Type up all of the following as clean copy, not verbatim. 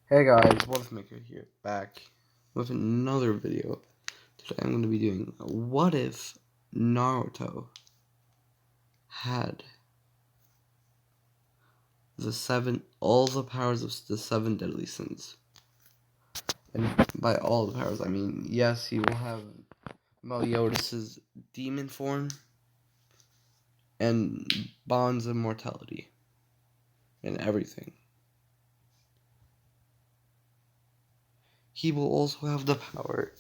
Hey guys, Wolfmaker here, back with another video. Today I'm going to be doing what if Naruto had all the powers of the 7 deadly sins. And by all the powers, I mean, yes, he will have Meliodas' demon form and Bond's immortality and everything. He will also have the power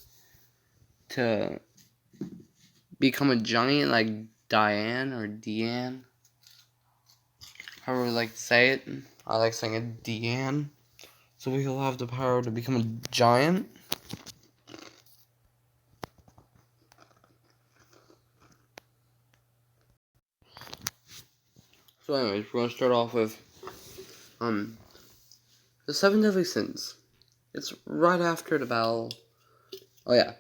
to become a giant like Diane or Deanne. However we like to say it. I like saying it Deanne. So he'll have the power to become a giant. So anyways, we're gonna start off with the 7 deadly sins. It's right after the battle. Oh yeah.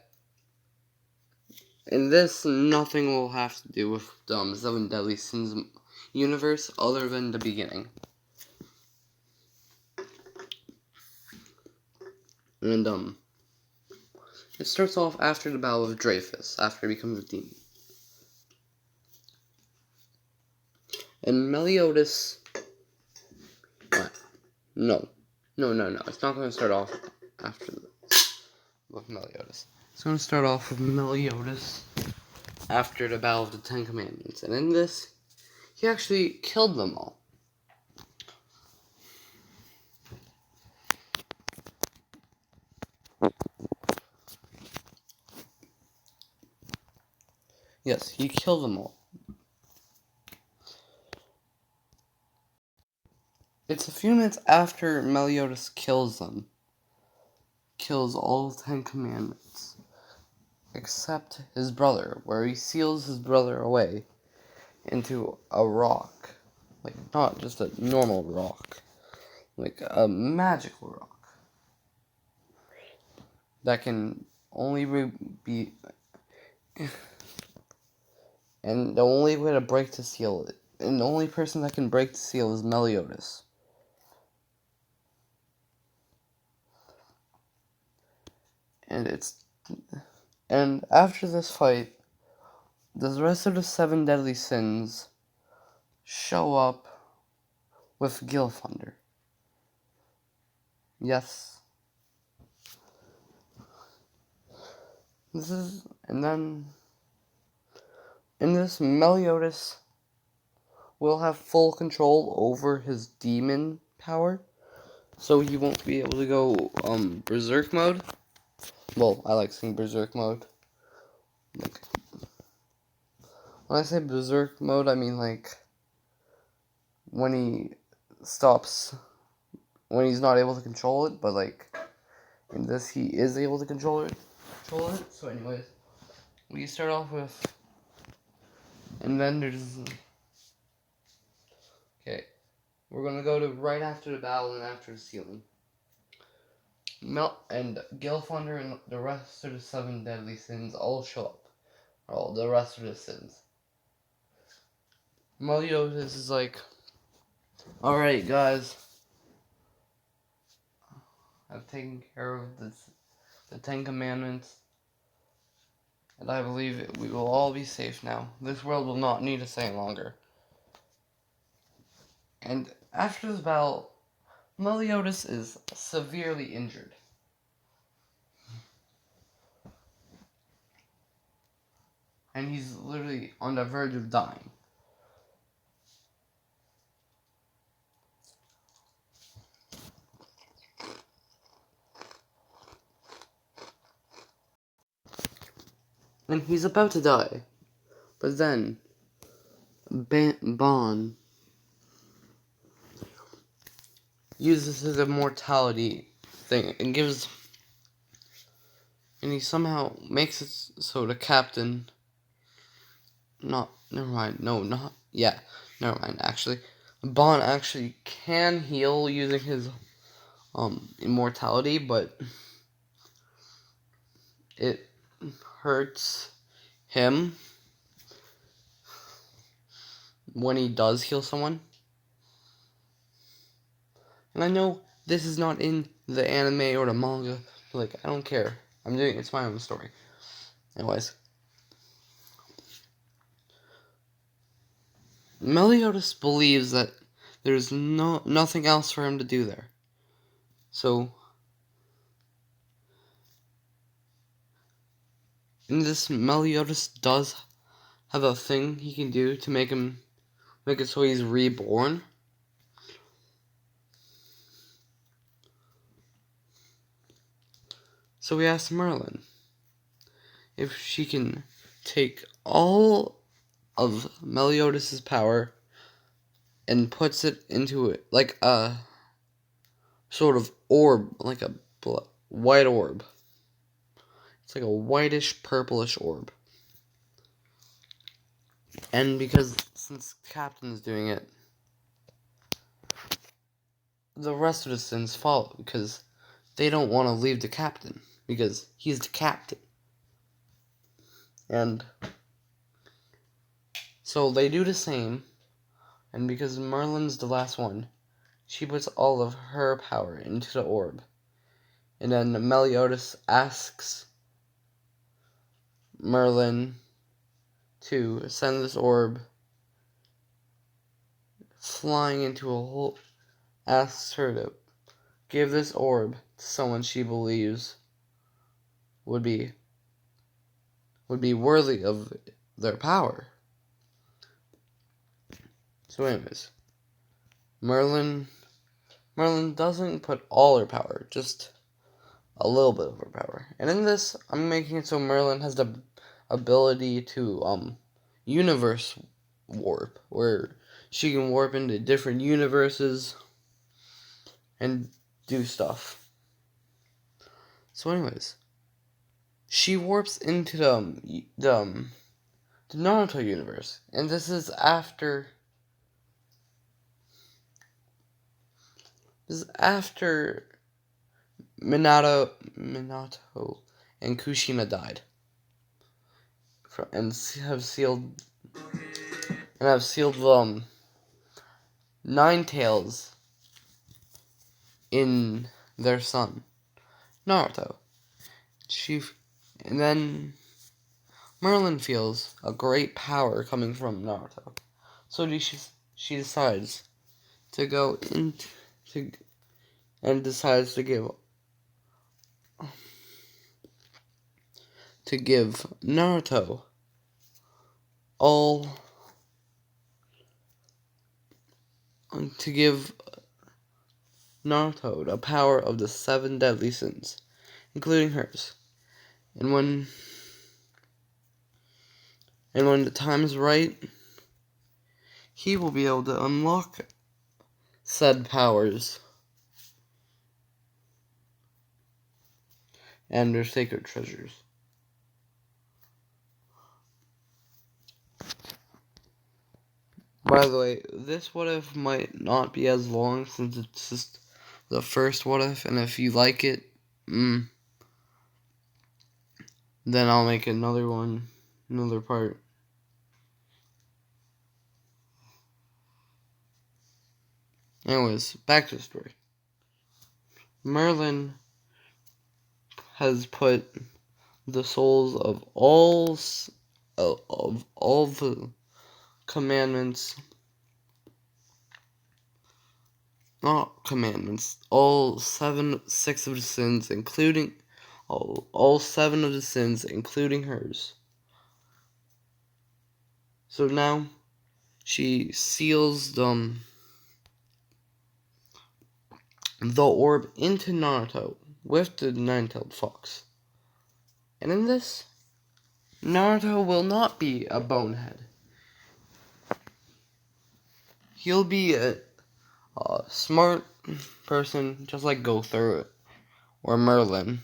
In this, nothing will have to do with the 7 deadly sins universe other than the beginning. And it starts off after the battle of Dreyfus, after he becomes a demon. And Meliodas. What? No. It's not going to start off after with Meliodas. It's going to start off with Meliodas after the Battle of the 10 Commandments. And in this, he actually killed them all. Yes, he killed them all. It's a few minutes after Meliodas kills them. Kills all 10 Commandments. Except his brother, where he seals his brother away into a rock. Like, not just a normal rock. Like a magical rock. That can only be... And the only way to break the seal... And the only person that can break the seal is Meliodas. And after this fight, the rest of the 7 deadly sins show up with Gilfunder. Yes. And then in this, Meliodas will have full control over his demon power, so he won't be able to go berserk mode. Well, I like saying berserk mode. Like, when I say berserk mode, I mean like when he stops, when he's not able to control it, but like in this he is able to control it. So anyways, we start off with, and then there's, okay, we're gonna go to right after the battle and after the sealing. And Gilfunder and the rest of the 7 deadly sins all show up. All the rest of the sins. Meliodas is like, alright guys, I've taken care of the 10 Commandments, and I believe we will all be safe now. This world will not need us any longer. And after this battle, Meliodas is severely injured. And he's literally on the verge of dying. And he's about to die. But then, Bond uses his immortality thing and he somehow makes it so the captain, actually, Bond actually can heal using his immortality, but it hurts him when he does heal someone. And I know this is not in the anime or the manga. Like, I don't care. It's my own story. Anyways. Meliodas believes that there's nothing else for him to do there. So, in this, Meliodas does have a thing he can do to make it so he's reborn. So we asked Merlin if she can take all of Meliodas' power and puts it into it like a sort of orb, like a white orb. It's like a whitish purplish orb. And since Captain's doing it, the rest of the Sins follow because they don't want to leave the Captain because he's the Captain. And so they do the same, and because Merlin's the last one, she puts all of her power into the orb. And then Meliodas asks Merlin to send this orb flying into a hole, asks her to give this orb to someone she believes would be worthy of their power. So anyways, Merlin doesn't put all her power, just a little bit of her power. And in this, I'm making it so Merlin has the ability to universe warp, where she can warp into different universes and do stuff. So anyways, she warps into the Naruto universe, and this is after Minato and Kushina died, and have sealed Nine Tails in their son Naruto. And then Merlin feels a great power coming from Naruto, so she decides to go into and decides to give Naruto all to give Naruto the power of the 7 deadly sins, including hers. And when the time is right, he will be able to unlock said powers and their sacred treasures. By the way, this what if might not be as long since it's just the first what if, and if you like it, then I'll make another part. Anyways, back to the story. Merlin has put the souls of all the commandments, not commandments, all 6 of the sins, including all 7 of the sins, including hers. So now she seals the orb into Naruto with the 9-tailed fox. And in this, Naruto will not be a bonehead. He'll be a smart person, just like Gother or Merlin.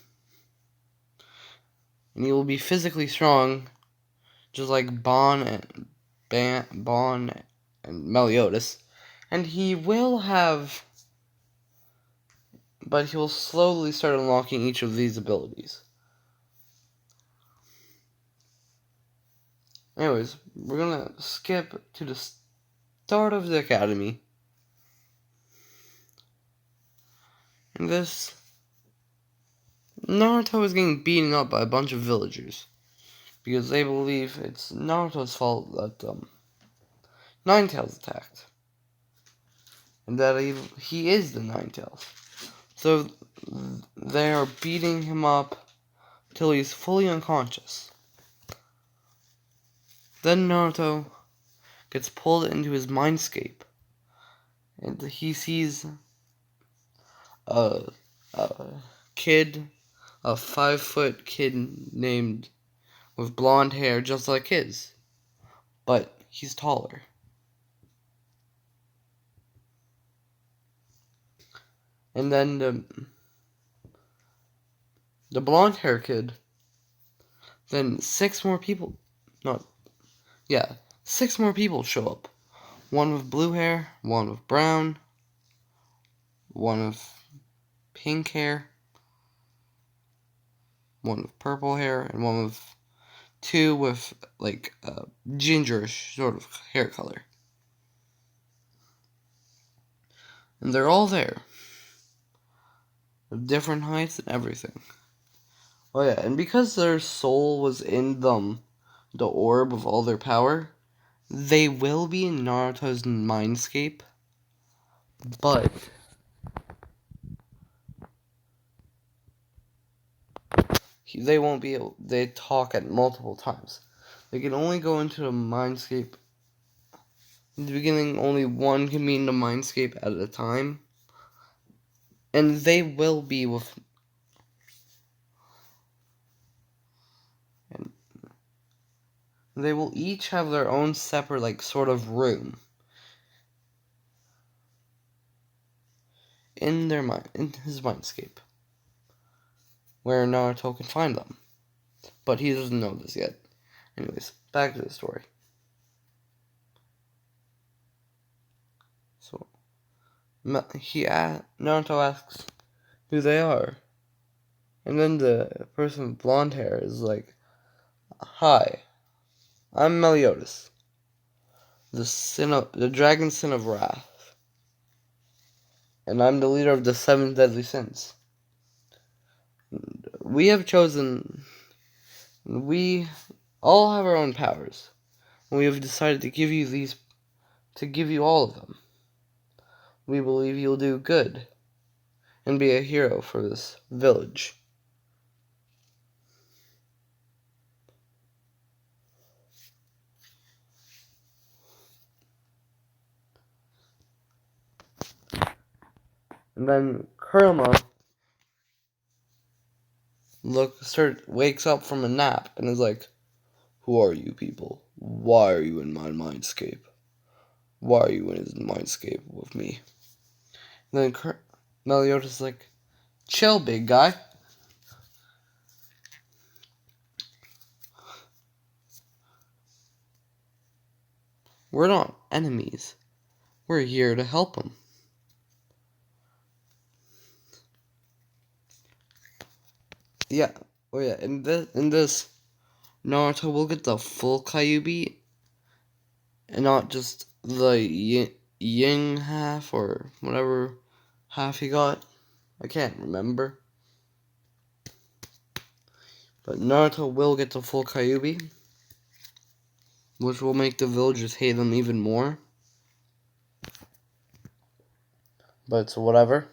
And he will be physically strong, just like Bon and Meliodas. And he will have, but he will slowly start unlocking each of these abilities. Anyways, we're gonna skip to the start of the academy. And this, Naruto is getting beaten up by a bunch of villagers because they believe it's Naruto's fault that Nine Tails attacked, and that he is the Nine Tails. So they are beating him up till he's fully unconscious. Then Naruto gets pulled into his mindscape, and he sees a, a kid, a 5-foot kid named with blonde hair just like his, but he's taller. And then the blonde hair kid, then six more people show up. One with blue hair, one with brown, one with pink hair, one with purple hair, and one with two with like a gingerish sort of hair color. And they're all there, of different heights and everything. Oh yeah, and because their soul was in them, the orb of all their power, they will be in Naruto's mindscape, but they won't be able. They talk at multiple times. They can only go into the mindscape. In the beginning, only one can be in the mindscape at a time, and they will be with. And they will each have their own separate, like, sort of room in their mind, in his mindscape, where Naruto can find them. But he doesn't know this yet. Anyways, back to the story. So, Naruto asks who they are. And then the person with blonde hair is like, "Hi, I'm Meliodas, the dragon sin of wrath. And I'm the leader of the 7 deadly sins. We have chosen, we all have our own powers. And we have decided to give you all of them. We believe you'll do good and be a hero for this village." And then Kurama wakes up from a nap and is like, "Who are you people? Why are you in my mindscape? Why are you in his mindscape with me?" And then Meliodas is like, "Chill, big guy. We're not enemies. We're here to help him." Yeah. Oh yeah. In this, Naruto will get the full Kyuubi, and not just the Yin half or whatever half he got. I can't remember. But Naruto will get the full Kyuubi, which will make the villagers hate him even more. But it's whatever.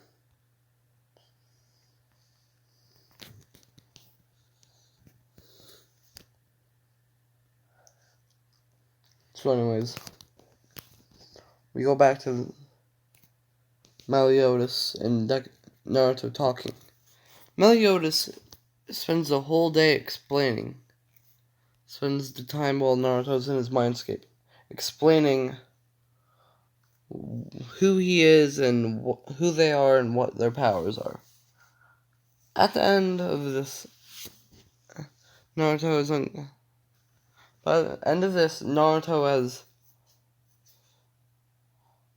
So anyways, we go back to Meliodas and Naruto talking. Meliodas spends the whole day spends the time while Naruto's in his mindscape, explaining who he is and who they are and what their powers are. At the end of this, Naruto is on. By the end of this, Naruto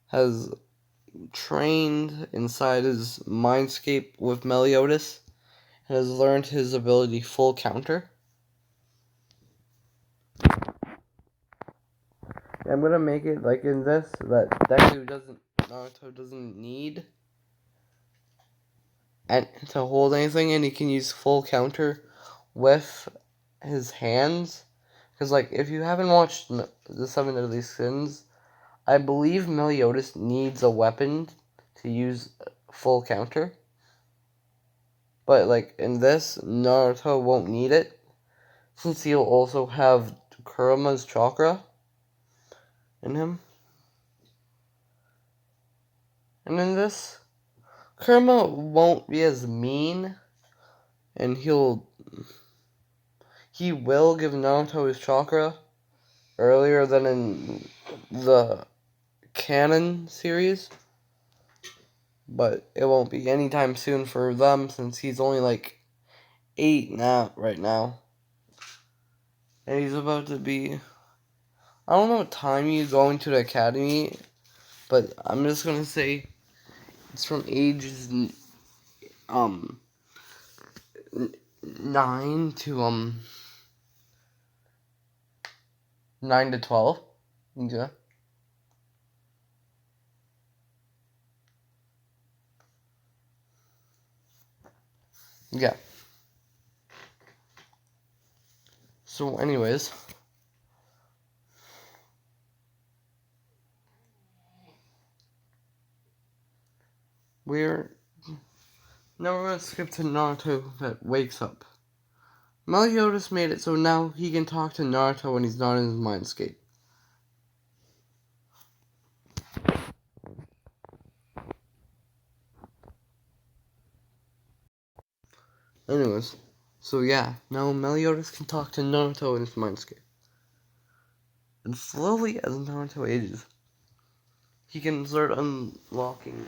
has trained inside his mindscape with Meliodas and has learned his ability Full Counter. I'm gonna make it like in this that Naruto doesn't need. and to hold anything, and he can use full counter with his hands. Because, like, if you haven't watched the Seven Deadly Sins, I believe Meliodas needs a weapon to use full counter. But, like, in this, Naruto won't need it, since he'll also have Kurama's chakra in him. And in this, Kurama won't be as mean, and he will give Naruto his chakra earlier than in the canon series, but it won't be anytime soon for them since he's only like 8 right now. And he's about to be, I don't know what time he's going to the academy, but I'm just gonna say it's from ages 9 to 9 to 12. Yeah. Yeah. So anyways, now we're gonna skip to Naruto that wakes up. Meliodas made it so now he can talk to Naruto when he's not in his mindscape. Anyways, so yeah, now Meliodas can talk to Naruto in his mindscape. And slowly, as Naruto ages, he can start unlocking,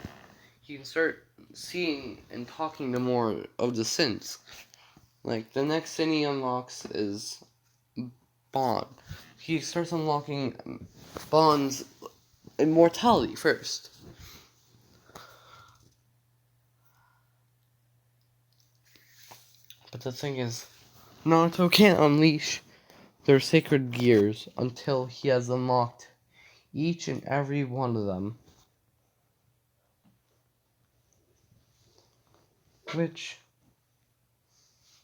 he can start seeing and talking to more of the sins. Like, the next sin he unlocks is Bond. He starts unlocking Bond's immortality first. But the thing is, Naruto can't unleash their sacred gears until he has unlocked each and every one of them. Which,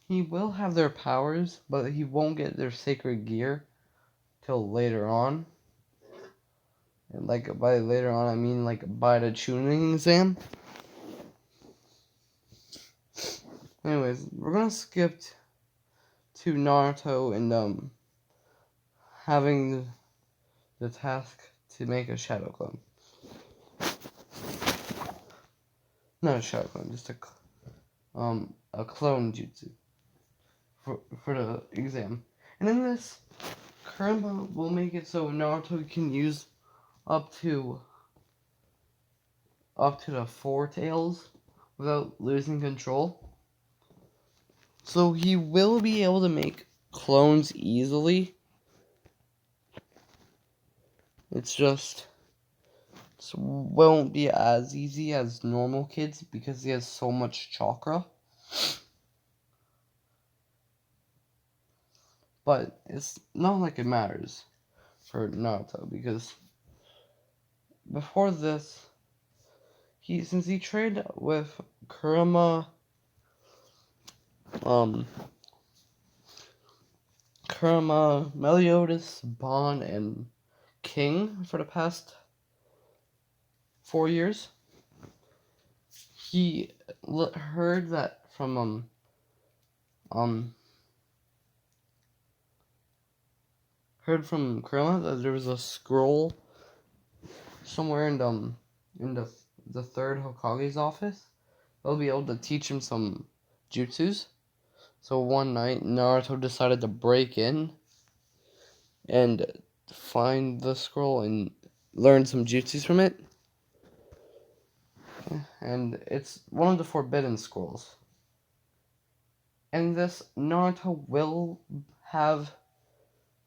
he will have their powers, but he won't get their sacred gear till later on. And like, by later on, I mean like by the tuning exam. Anyways, we're gonna skip to Naruto and having the task to make a shadow clone. Not a shadow clone, just a clone jutsu for the exam. And in this, Kurama will make it so Naruto can use up to the 4 tails without losing control. So he will be able to make clones easily. It's just won't be as easy as normal kids because he has so much chakra. But it's not like it matters for Naruto because before this, since he trained with Kurama, Meliodas, Bond, and King for the past 4 years, he heard that from Kurama that there was a scroll somewhere in the third Hokage's office. They'll be able to teach him some jutsus. So one night, Naruto decided to break in and find the scroll and learn some jutsus from it. And it's one of the forbidden scrolls. And this, Naruto will have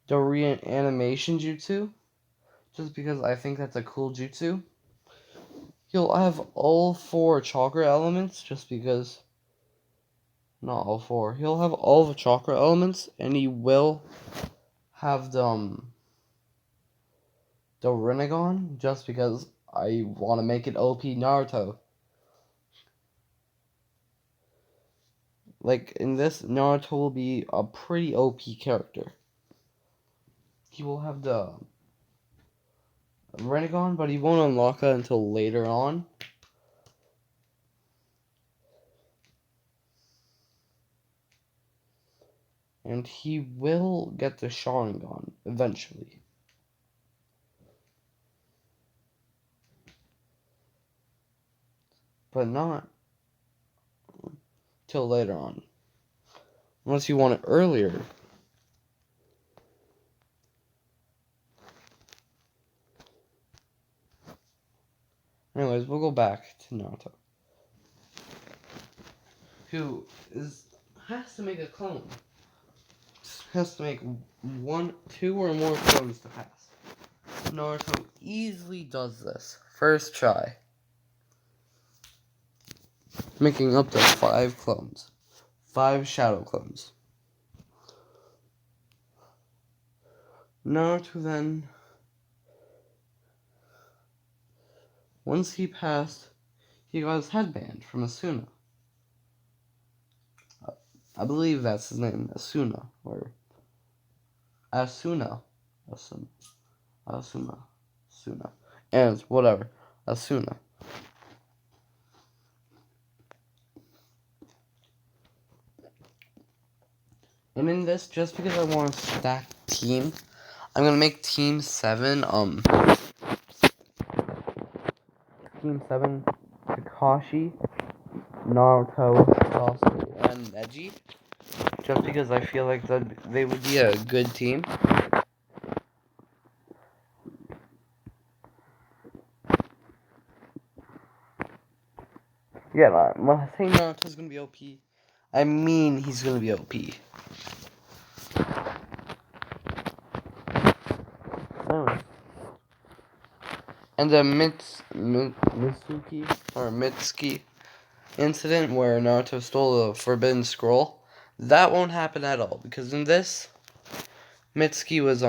the reanimation jutsu, just because I think that's a cool jutsu. He'll have all 4 chakra elements, just because... Not all 4. He'll have all the chakra elements, and he will have the Rinnegan, just because I want to make it OP Naruto. like in this, Naruto will be a pretty OP character. He will have the Rinnegan, but he won't unlock that until later on. And he will get the Sharingan eventually. But not till later on. Unless you want it earlier. Anyways, we'll go back to Naruto. Who has to make a clone. Has to make 1, 2, or more clones to pass. Naruto easily does this. First try. Making up to 5 clones. 5 shadow clones. Naruto then, once he passed, he got his headband from Asuna. I believe that's his name, Asuna, or Asuna. Asuna. And whatever, Asuna. And in this, just because I want to stack team, I'm gonna make Team 7, Team 7, Kakashi, Naruto, Sasuke, and Neji. Just because I feel like they would be a good team. Yeah, when I say Naruto's gonna be OP, I mean he's gonna be OP. Oh. And the Mitsuki incident where Naruto stole the Forbidden Scroll, that won't happen at all, because in this, Mitsuki was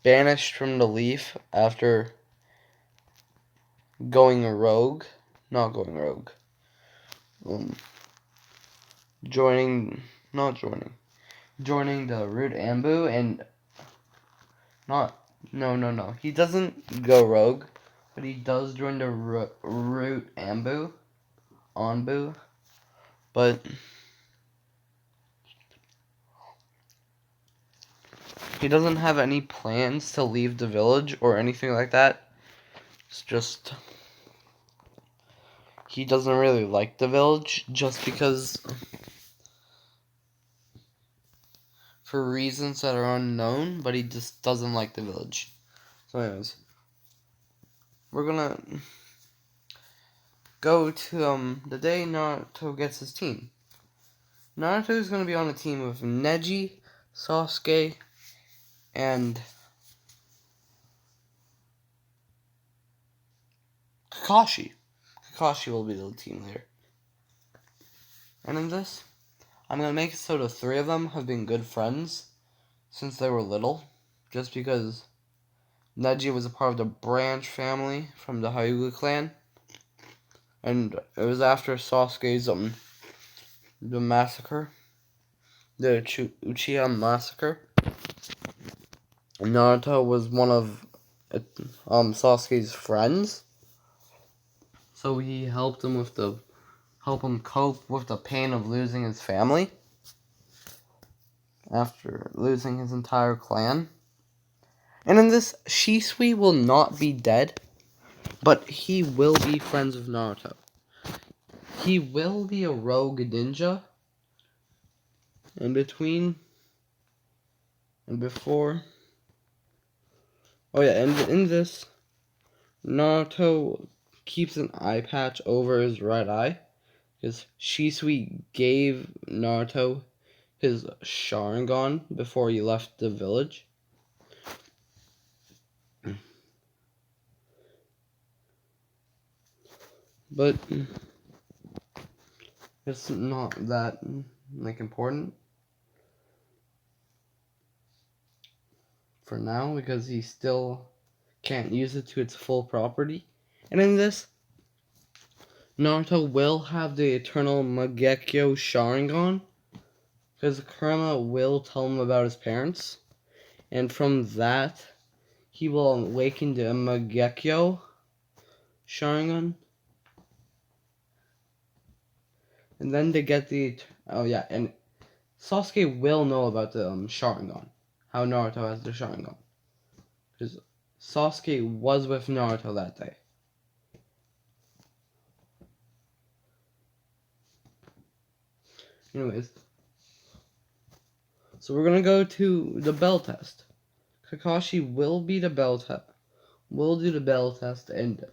banished from the Leaf after going rogue. Not going rogue. Joining the Root Ambu, and no. He doesn't go rogue, but he does join the Root Anbu, but he doesn't have any plans to leave the village or anything like that. It's just he doesn't really like the village, just because for reasons that are unknown, but he just doesn't like the village. So anyways, we're gonna go to the day Naruto gets his team. Naruto is gonna be on a team with Neji, Sasuke, and Kakashi. Kakashi will be the team leader. And in this, I'm gonna make it so the 3 of them have been good friends since they were little, just because Neji was a part of the branch family from the Hyuga clan, and it was after Sasuke's the massacre, the Uchiha massacre. Naruto was one of Sasuke's friends, so he helped him cope with the pain of losing his family after losing his entire clan. And in this, Shisui will not be dead, but he will be friends with Naruto. He will be a rogue ninja in between and before. Oh yeah, and in this, Naruto keeps an eye patch over his right eye, because Shisui gave Naruto his Sharingan before he left the village. But it's not that important for now, because he still can't use it to its full property. And in this, Naruto will have the eternal Mangekyo Sharingan, because Kurama will tell him about his parents, and from that, he will awaken the Mangekyo Sharingan, and then to get the... Oh yeah, and Sasuke will know about the Sharingan, how Naruto has the Sharingan, because Sasuke was with Naruto that day. Anyways, so we're gonna go to the bell test. Kakashi will be the bell test. Will do the bell test, and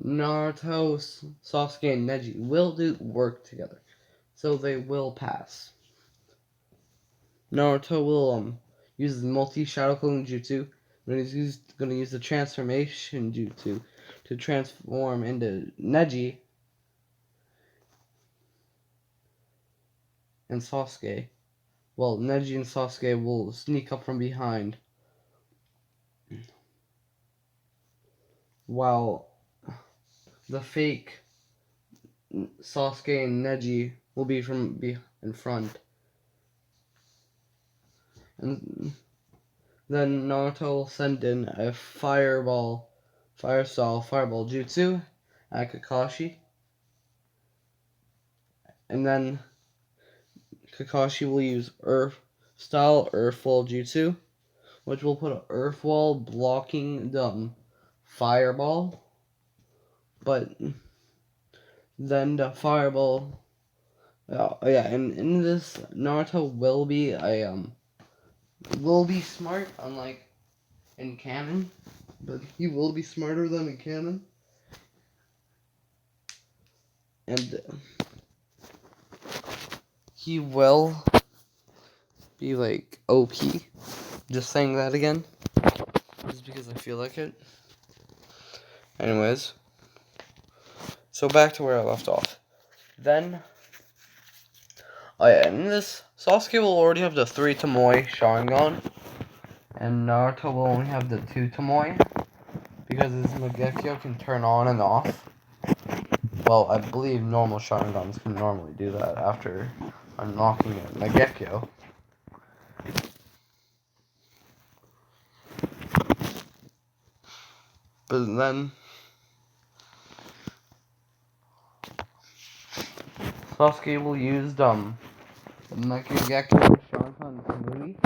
Naruto, Sasuke, and Neji will do work together, so they will pass. Naruto will use his multi-shadow clone jutsu, and he's gonna use the transformation jutsu to transform into Neji and Sasuke. Well, Neji and Sasuke will sneak up from behind, while the fake Sasuke and Neji will be from in front. And then Naruto will send in a fire style fireball jutsu at Kakashi. And then Kakashi will use earth wall jutsu, which will put an earth wall blocking the fireball. But then the fireball, and in this Naruto will be smart, unlike in canon, but he will be smarter than in canon. And he will be like OP. Just saying that again, just because I feel like it. Anyways, so back to where I left off. Then, in this, Sasuke will already have the 3 Tomoe Sharingan, and Naruto will only have the 2 Tomoe, because his Mangekyo can turn on and off. Well, I believe normal Sharingans can normally do that after unlocking a Mangekyo. But then Sasuke will use Mangekyo Sharingan Kamui.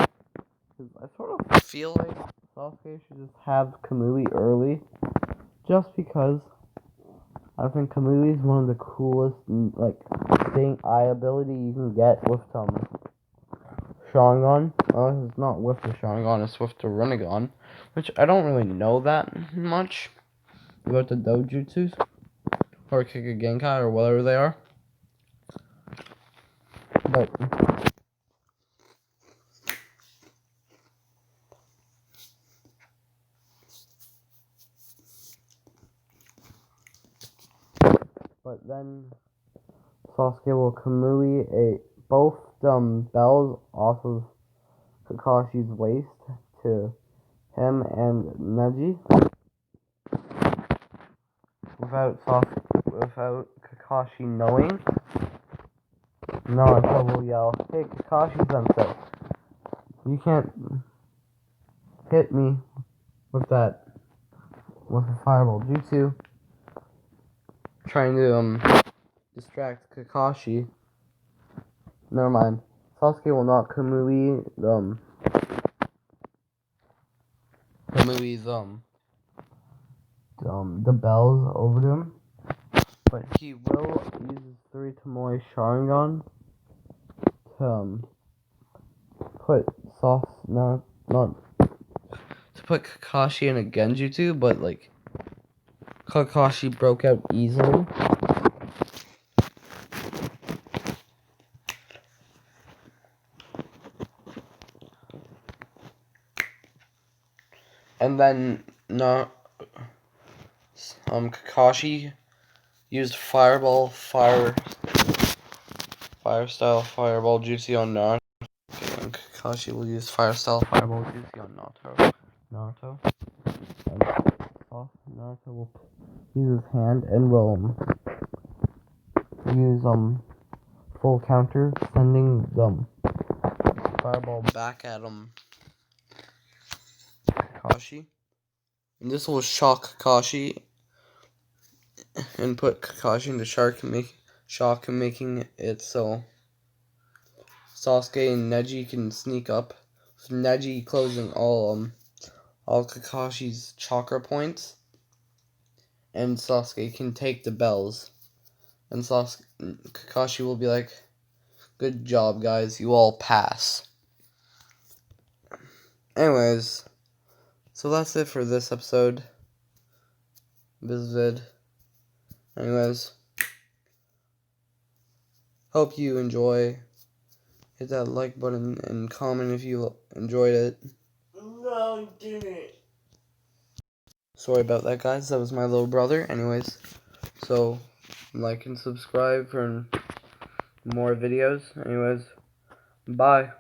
I sort of feel like Sasuke should just have Kamui early, just because I think Kamui is one of the coolest, like, staying eye ability you can get with Sharingan. Well, it's not with the Sharingan, it's with the Rinnegan, which I don't really know that much about the Dojutsus, or Kikagenkai, or whatever they are. But then Sasuke will Kamui both bells off of Kakashi's waist to him and Neji without Kakashi knowing. Naruto will yell, "Hey, Kakashi-sensei, you can't hit me with a fireball jutsu," trying to distract Kakashi. Never mind. Sasuke will not Kamui's the bells over him, but he will use his 3 Tomoe Sharingan to put put Kakashi in a Genjutsu, but like Kakashi broke out easily. And then Kakashi used fire style fireball jutsu on Naruto. And Kakashi will use fire style fireball jutsu on Naruto. And Naruto will use his hand and will use full counter, sending fireball back at Kakashi. And this will shock Kakashi and put Kakashi into shock, making it so Sasuke and Neji can sneak up. With Neji closing all Kakashi's chakra points, and Sasuke can take the bells. And Kakashi will be like, "Good job, guys. You all pass." Anyways, so that's it for this episode. This vid. Anyways, hope you enjoy. Hit that like button and comment if you enjoyed it. No, I didn't. Sorry about that, guys. That was my little brother. Anyways, so like and subscribe for more videos. Anyways, bye.